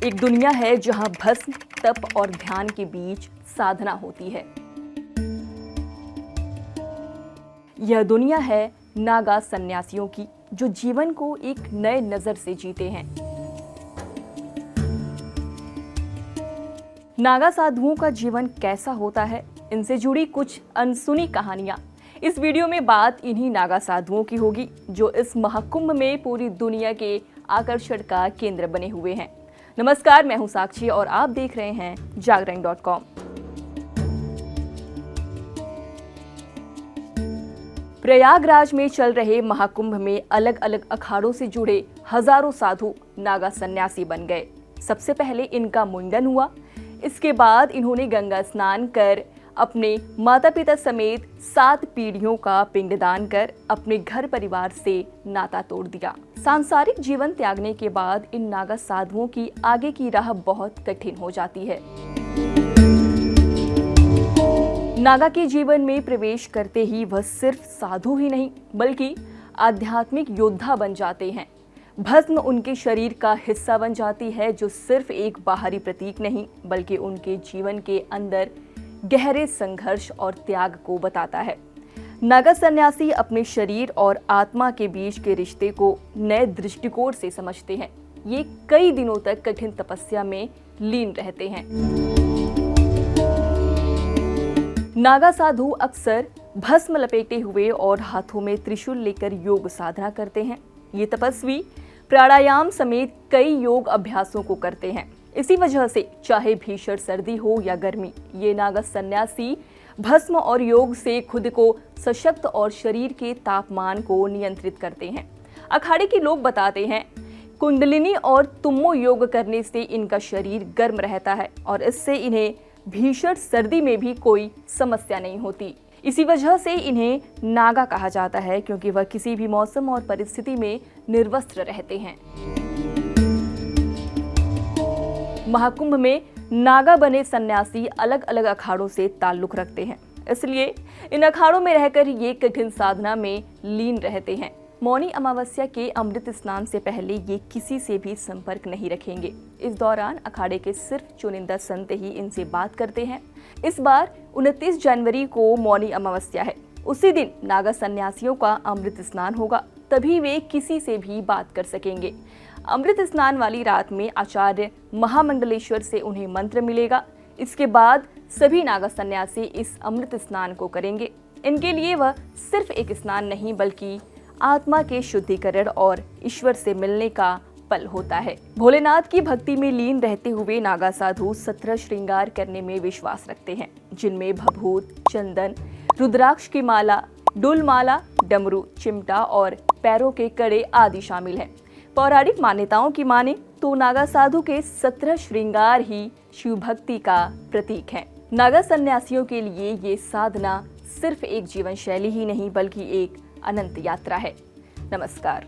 एक दुनिया है जहां भस्म, तप और ध्यान के बीच साधना होती है। यह दुनिया है नागा सन्यासियों की, जो जीवन को एक नए नजर से जीते हैं। नागा साधुओं का जीवन कैसा होता है, इनसे जुड़ी कुछ अनसुनी कहानियां। इस वीडियो में बात इन्हीं नागा साधुओं की होगी, जो इस महाकुंभ में पूरी दुनिया के आकर्षण का केंद्र बने हुए हैं। नमस्कार, मैं हूं साक्षी और आप देख रहे हैं जागरण.com। प्रयागराज में चल रहे महाकुंभ में अलग अलग अखाड़ों से जुड़े हजारों साधु नागा सन्यासी बन गए। सबसे पहले इनका मुंडन हुआ। इसके बाद इन्होंने गंगा स्नान कर अपने माता पिता समेत 7 पीढ़ियों का पिंडदान कर अपने घर परिवार से नाता तोड़ दिया। सांसारिक जीवन त्यागने के बाद इन नागा साधुओं की आगे की राह बहुत कठिन हो जाती है। नागा के जीवन में प्रवेश करते ही वह सिर्फ साधु ही नहीं, बल्कि आध्यात्मिक योद्धा बन जाते हैं। भस्म उनके शरीर का हिस्सा बन जाती है, जो सिर्फ एक बाहरी प्रतीक नहीं, बल्कि उनके जीवन के अंदर गहरे संघर्ष और त्याग को बताता है। नागा सन्यासी अपने शरीर और आत्मा के बीच के रिश्ते को नए दृष्टिकोण से समझते हैं। ये कई दिनों तक कठिन तपस्या में लीन रहते हैं। नागा साधु अक्सर भस्म लपेटे हुए और हाथों में त्रिशूल लेकर योग साधना करते हैं। ये तपस्वी प्राणायाम समेत कई योग अभ्यासों को करते हैं। इसी वजह से चाहे भीषण सर्दी हो या गर्मी, ये नागा सन्यासी भस्म और योग से खुद को सशक्त और शरीर के तापमान को नियंत्रित करते हैं। अखाड़े के लोग बताते हैं, कुंडलिनी और तुम्मो योग करने से इनका शरीर गर्म रहता है और इससे इन्हें भीषण सर्दी में भी कोई समस्या नहीं होती। इसी वजह से इन्हें नागा कहा जाता है, क्योंकि वह किसी भी मौसम और परिस्थिति में निर्वस्त्र रहते हैं। महाकुंभ में नागा बने सन्यासी अलग अलग अखाड़ों से ताल्लुक रखते हैं, इसलिए इन अखाड़ों में रहकर ये कठिन साधना में लीन रहते हैं। मौनी अमावस्या के अमृत स्नान से पहले ये किसी से भी संपर्क नहीं रखेंगे। इस दौरान अखाड़े के सिर्फ चुनिंदा संत ही इनसे बात करते हैं। इस बार 29 जनवरी को मौनी अमावस्या है। उसी दिन नागा सन्यासियों का अमृत स्नान होगा, तभी वे किसी से भी बात कर सकेंगे। अमृत स्नान वाली रात में आचार्य महामंडलेश्वर से उन्हें मंत्र मिलेगा। इसके बाद सभी नागा सन्यासी इस अमृत स्नान को करेंगे। इनके लिए वह सिर्फ एक स्नान नहीं, बल्कि आत्मा के शुद्धिकरण और ईश्वर से मिलने का पल होता है। भोलेनाथ की भक्ति में लीन रहते हुए नागा साधु 17 श्रृंगार करने में विश्वास रखते हैं, जिनमें भभूत, चंदन, रुद्राक्ष की माला, डुल माला, डमरू, चिमटा और पैरों के कड़े आदि शामिल हैं। पौराणिक मान्यताओं की माने तो नागा साधु के 17 श्रृंगार ही शिव भक्ति का प्रतीक हैं। नागा सन्यासियों के लिए ये साधना सिर्फ एक जीवन शैली ही नहीं, बल्कि एक अनंत यात्रा है। नमस्कार।